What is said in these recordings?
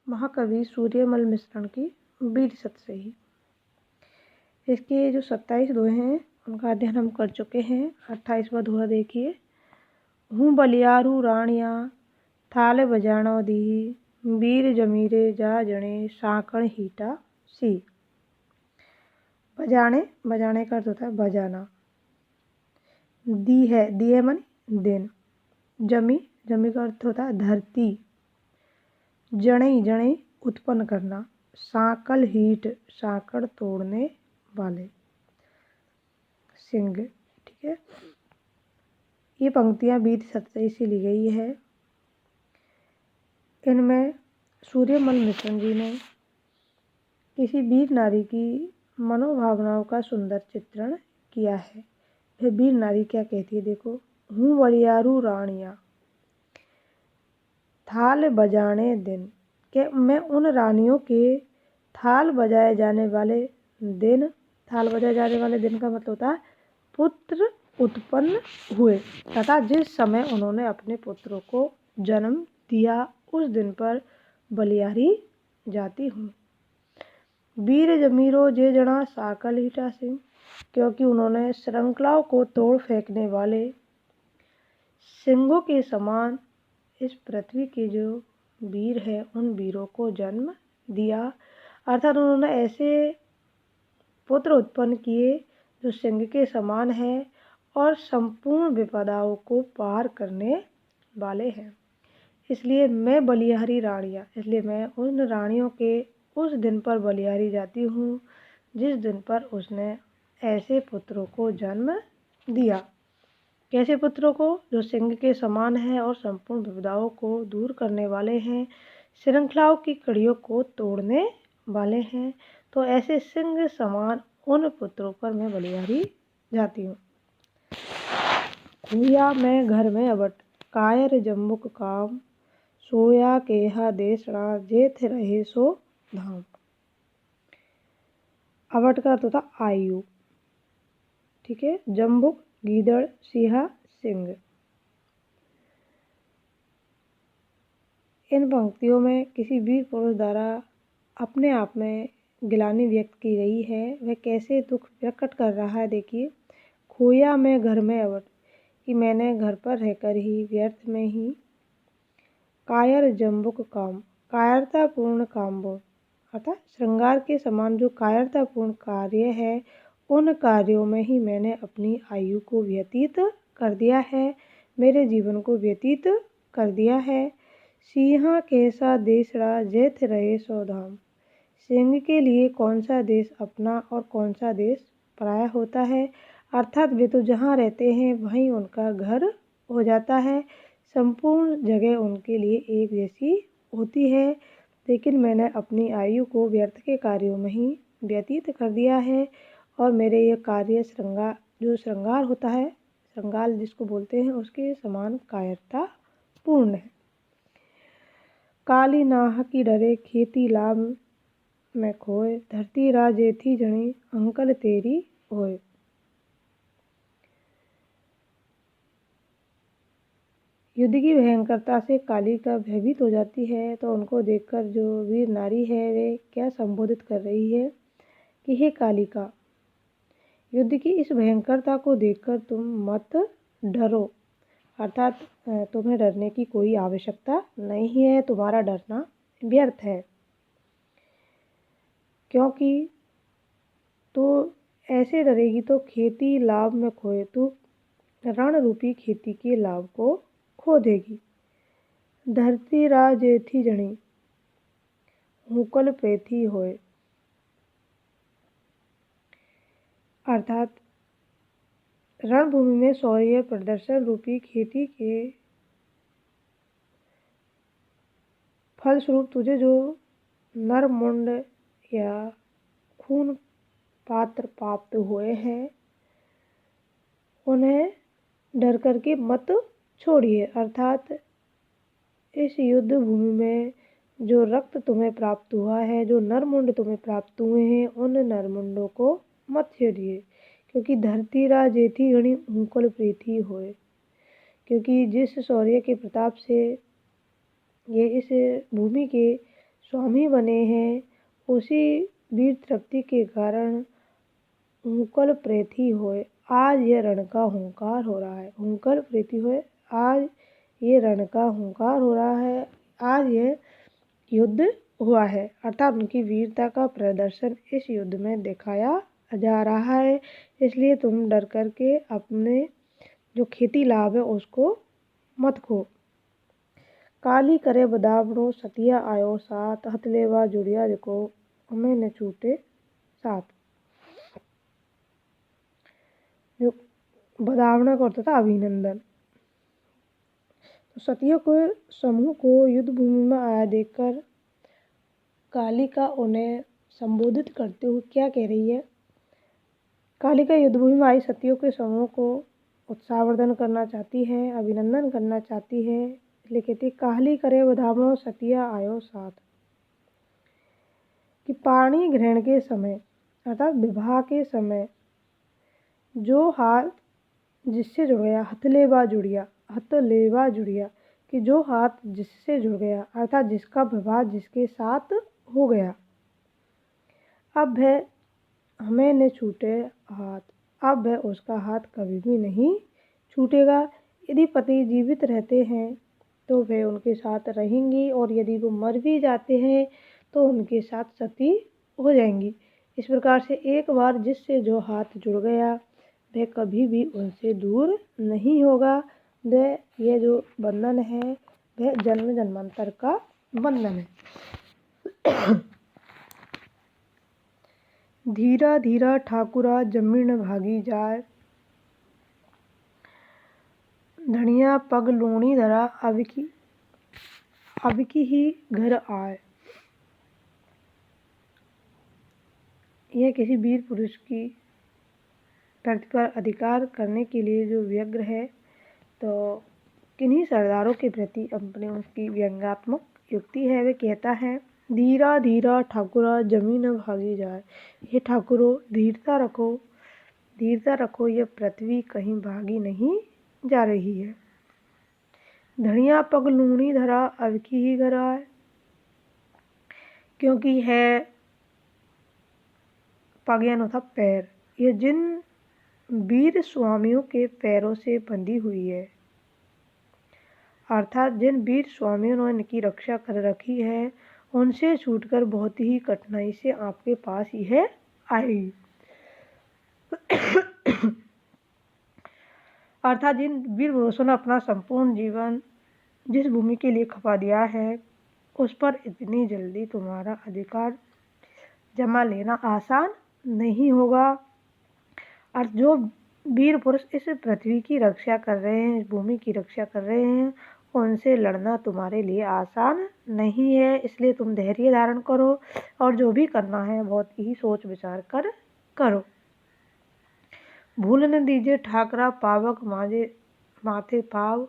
महाकवि सूर्यमल मिश्रण की वीर सतसई। इसके जो 27 दोहे हैं उनका अध्ययन हम कर चुके हैं। 28वां दोहा देखिए। हूँ बलियारू राणिया थाल बजाणो दी, वीर जमीरे जा जणे साकण हीटा सी। बजाने, बजाने का अर्थ होता है बजाना। दी है माने दिन। जमी, जमी का अर्थ होता है धरती। जणई, जणई उत्पन्न करना। साकल हीट, साकड़ तोड़ने वाले। सिंह, ठीक है। ये पंक्तियाँ वीर सतसई से ली गई है। इनमें सूर्यमल मिश्रण जी ने किसी वीर नारी की मनोभावनाओं का सुंदर चित्रण किया है। वह वीर नारी क्या कहती है, देखो। हूँ बलियारू राणिया थाल बजाने दिन, के मैं उन रानियों के थाल बजाए जाने वाले दिन, थाल बजाए जाने वाले दिन का मतलब होता है पुत्र उत्पन्न हुए तथा जिस समय उन्होंने अपने पुत्रों को जन्म दिया उस दिन पर बलियारी जाती हूँ। वीर जमीरो जे जना साकल हीटा सिंह, क्योंकि उन्होंने श्रृंखलाओं को तोड़ फेंकने वाले सिंहों के समान इस पृथ्वी के जो वीर है उन वीरों को जन्म दिया। अर्थात उन्होंने ऐसे पुत्र उत्पन्न किए जो सिंह के समान है और संपूर्ण विपदाओं को पार करने वाले हैं। इसलिए मैं बलिहारी रानियाँ, इसलिए मैं उन रानियों के उस दिन पर बलिहारी जाती हूँ जिस दिन पर उसने ऐसे पुत्रों को जन्म दिया। कैसे पुत्रों को? जो सिंह के समान है और संपूर्ण विपदाओं को दूर करने वाले हैं, श्रृंखलाओं की कड़ियों को तोड़ने वाले हैं। तो ऐसे सिंह समान उन पुत्रों पर मैं बलिहारी जाती हूँ। खोया मैं घर में अबट, कायर जम्बुक काम, सोया केहा देसड़ा जेथ रहे सो धाम। अबट का अर्थ होता आयु, ठीक है। जम्बुक गीदड़, सिंहा सिंह। इन पंक्तियों में किसी वीर पुरुष द्वारा अपने आप में गिलानी व्यक्त की गई है। वह कैसे दुख प्रकट कर रहा है, देखिए। खोया मैं घर में अवट, कि मैंने घर पर रहकर ही व्यर्थ में ही कायर जम्बुक काम, कायरतापूर्ण कामों, अर्थात श्रृंगार के समान जो कायरतापूर्ण कार्य है उन कार्यों में ही मैंने अपनी आयु को व्यतीत कर दिया है, मेरे जीवन को व्यतीत कर दिया है। सिंहा कैसा देसड़ा जेथ रहे सो धाम, सिंह के लिए कौन सा देश अपना और कौन सा देश पराया होता है। अर्थात वे तो जहाँ रहते हैं वहीं उनका घर हो जाता है, संपूर्ण जगह उनके लिए एक जैसी होती है। लेकिन मैंने अपनी आयु को व्यर्थ के कार्यों में ही व्यतीत कर दिया है और मेरे ये कार्य श्रृंगार, जो श्रृंगार होता है, श्रृंगार जिसको बोलते हैं, उसके समान कायरता पूर्ण है। काली नाह की डरे खेती लाभ में खोए, धरती राजेथी जणी अंकल तेरी होए। युद्ध की भयंकरता से कालिका भयभीत हो जाती है तो उनको देखकर जो वीर नारी है वे क्या संबोधित कर रही है कि हे कालिका, युद्ध की इस भयंकरता को देखकर तुम मत डरो। अर्थात तुम्हें डरने की कोई आवश्यकता नहीं है, तुम्हारा डरना व्यर्थ है, क्योंकि तो ऐसे डरेगी तो खेती लाभ में खोए, तो रण रूपी खेती के लाभ को खो देगी। धरती राजेथी जणी हुकल प्रेथी होए, अर्थात रणभूमि में शौर्य प्रदर्शन रूपी खेती के फलस्वरूप तुझे जो नरमुंड या खून पात्र प्राप्त हुए हैं उन्हें डर करके मत छोड़िए। अर्थात इस युद्ध भूमि में जो रक्त तुम्हें प्राप्त हुआ है, जो नरमुंड तुम्हें प्राप्त हुए हैं, उन नरमुंडों को मत छेड़िए, क्योंकि धरती राजेथी गणी ऊंकल प्रीति होए, क्योंकि जिस शौर्य के प्रताप से ये इस भूमि के स्वामी बने हैं, उसी वीर तृप्ति के कारण हुंकर प्रेथी होए, आज ये रण का हुंकार हो रहा है। हुंकर प्रेथी होए, आज ये रण का हुंकार हो रहा है, आज ये युद्ध हुआ है। अर्थात उनकी वीरता का प्रदर्शन इस युद्ध में दिखाया जा रहा है। इसलिए तुम डर करके अपने जो खेती लाभ है उसको मत खो। काली करे बदावड़ो सतिया आयो साथ, हथलेवा जुड़िया को हमें न छूटे साथ। जो बदावना का अर्थ था अभिनंदन। तो सतियों के समूह को युद्ध भूमि में आया देखकर कालिका उन्हें संबोधित करते हुए क्या कह रही है? कालिका युद्ध भूमि में आई सतियों के समूह को उत्साहवर्धन करना चाहती है, अभिनंदन करना चाहती है। इसलिए कहती काली करे बधावो सतिया आयो साथ। कि पाणी ग्रहण के समय अर्थात विवाह के समय जो हाथ जिससे जुड़ गया, हथलेवा जुड़िया, हथलेवा जुड़िया, कि जो हाथ जिससे जुड़ गया अर्थात जिसका विवाह जिसके साथ हो गया, अब वह हमें न छूटे हाथ, अब वह उसका हाथ कभी भी नहीं छूटेगा। यदि पति जीवित रहते हैं तो वे उनके साथ रहेंगी, और यदि वो मर भी जाते हैं तो उनके साथ सती हो जाएंगी। इस प्रकार से एक बार जिससे जो हाथ जुड़ गया वह कभी भी उनसे दूर नहीं होगा। वह यह जो बंधन है वह जन्म जन्मांतर का बंधन है। धीरा धीरा ठाकुरा जमीन भागी जाए, धनिया पग लूणी धरा अब की ही घर आए। यह किसी वीर पुरुष की धरती पर अधिकार करने के लिए जो व्यग्र है, तो किन्हीं सरदारों के प्रति अपने उसकी व्यंग्यात्मक युक्ति है। वे कहता है धीरा धीरा ठाकुरा जमीन भागी जाए। ये ठाकुरों धीरता रखो, धीरता रखो, यह पृथ्वी कहीं भागी नहीं जा रही है। धनिया पग लूणी धरा अब की ही घर आए, क्योंकि है पग यानी था पैर, ये जिन वीर स्वामियों के पैरों से बंधी हुई है, अर्थात जिन वीर स्वामियों ने इनकी रक्षा कर रखी है, उनसे छूटकर बहुत ही कठिनाई से आपके पास यह आएगी। अर्थात जिन वीर पुरुषों ने अपना संपूर्ण जीवन जिस भूमि के लिए खपा दिया है, उस पर इतनी जल्दी तुम्हारा अधिकार जमा लेना आसान नहीं होगा। और जो वीर पुरुष इस पृथ्वी की रक्षा कर रहे हैं, इस भूमि की रक्षा कर रहे हैं, उनसे लड़ना तुम्हारे लिए आसान नहीं है। इसलिए तुम धैर्य धारण करो, और जो भी करना है बहुत ही सोच विचार कर करो। भूल न दीजिए ठाकरा पावक माथे पाव,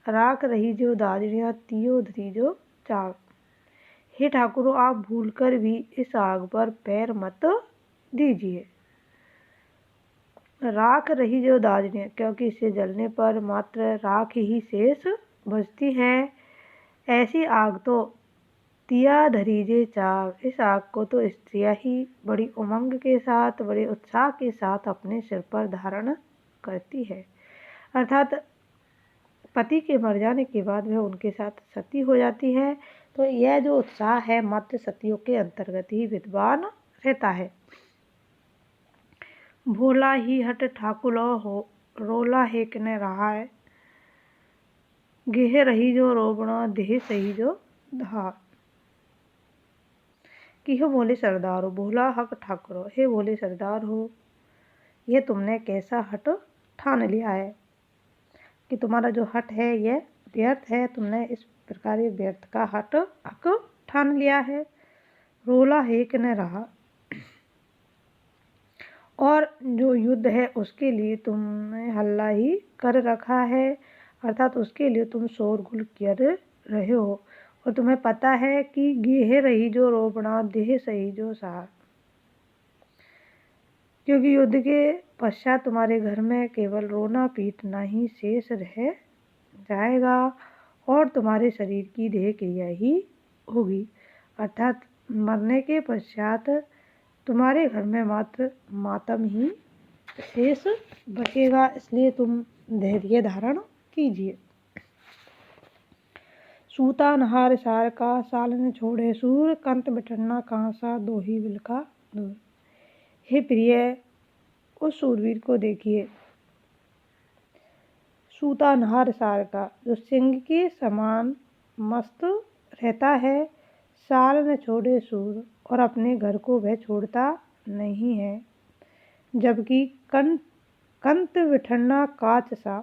राख रही जो दादड़ियाँ तियो धरी जो चाव। हे ठाकुरों, आप भूलकर भी इस आग पर पैर मत दीजिए। राख रही जो दादड़ियाँ, क्योंकि इसे जलने पर मात्र राख ही शेष बचती है। ऐसी आग तो तिया धरीजे चाव, इस आग को तो स्त्रियाँ ही बड़ी उमंग के साथ, बड़े उत्साह के साथ अपने सिर पर धारण करती है। अर्थात पति के मर जाने के बाद वह उनके साथ सती हो जाती है। तो यह जो उत्साह है मात्र सतियों के अंतर्गत ही विद्वान रहता है। भोला ही हट ठाकुर हो रोला है किने रहा है, गेह रही जो रोबना देह सही जो धार। कि हो बोले सरदार हो, भोला हक ठाकुर हो, हे बोले सरदार हो, यह तुमने कैसा हट ठान लिया है कि तुम्हारा जो हट है यह व्यर्थ है। तुमने इस प्रकार व्यर्थ का हक ठान लिया है। रोला है कि न रहा, और जो युद्ध है उसके लिए तुमने हल्ला ही कर रखा है, अर्थात उसके लिए तुम शोरगुल कर रहे हो। और तुम्हें पता है कि गेह रही जो रोबना देह सही जो सार, क्योंकि युद्ध के पश्चात तुम्हारे घर में केवल रोना पीटना ही शेष रह जाएगा, और तुम्हारे शरीर की देह क्रिया ही होगी। अर्थात मरने के पश्चात तुम्हारे घर में मात्र मातम ही शेष बचेगा, इसलिए तुम धैर्य धारण कीजिए। सूता नहार सार का, साल न छोड़े सूर, कंत बिठन्ना कांसा, दो ही बिल का दूर। हे प्रिय, उस सूरवीर को देखिए, सूता नहार सार का, जो सिंह के समान मस्त रहता है, साल न छोड़े सूर, और अपने घर को वह छोड़ता नहीं है। जबकि कंत बिठन्ना कांच सा,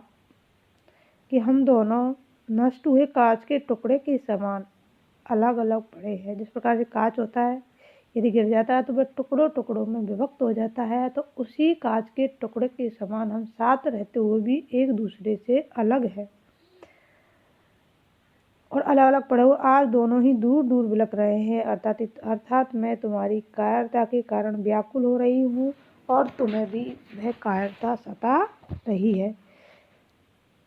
कि हम दोनों नष्ट हुए कांच के टुकड़े के समान अलग अलग पड़े हैं। जिस प्रकार से कांच होता है, यदि गिर जाता है तो वह टुकड़ों टुकड़ों में विभक्त हो जाता है, तो उसी कांच के टुकड़े के समान हम साथ रहते हुए भी एक दूसरे से अलग है और अलग अलग पड़े हुए आज दोनों ही दूर दूर बिलक रहे हैं। अर्थात मैं तुम्हारी कायरता के कारण व्याकुल हो रही हूँ और तुम्हें भी वह कायरता सता रही है।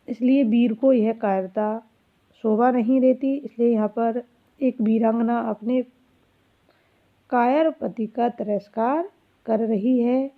इसलिए वीर को यह कायरता शोभा नहीं देती। इसलिए यहाँ पर एक वीरांगना अपने कायर पति का तिरस्कार कर रही है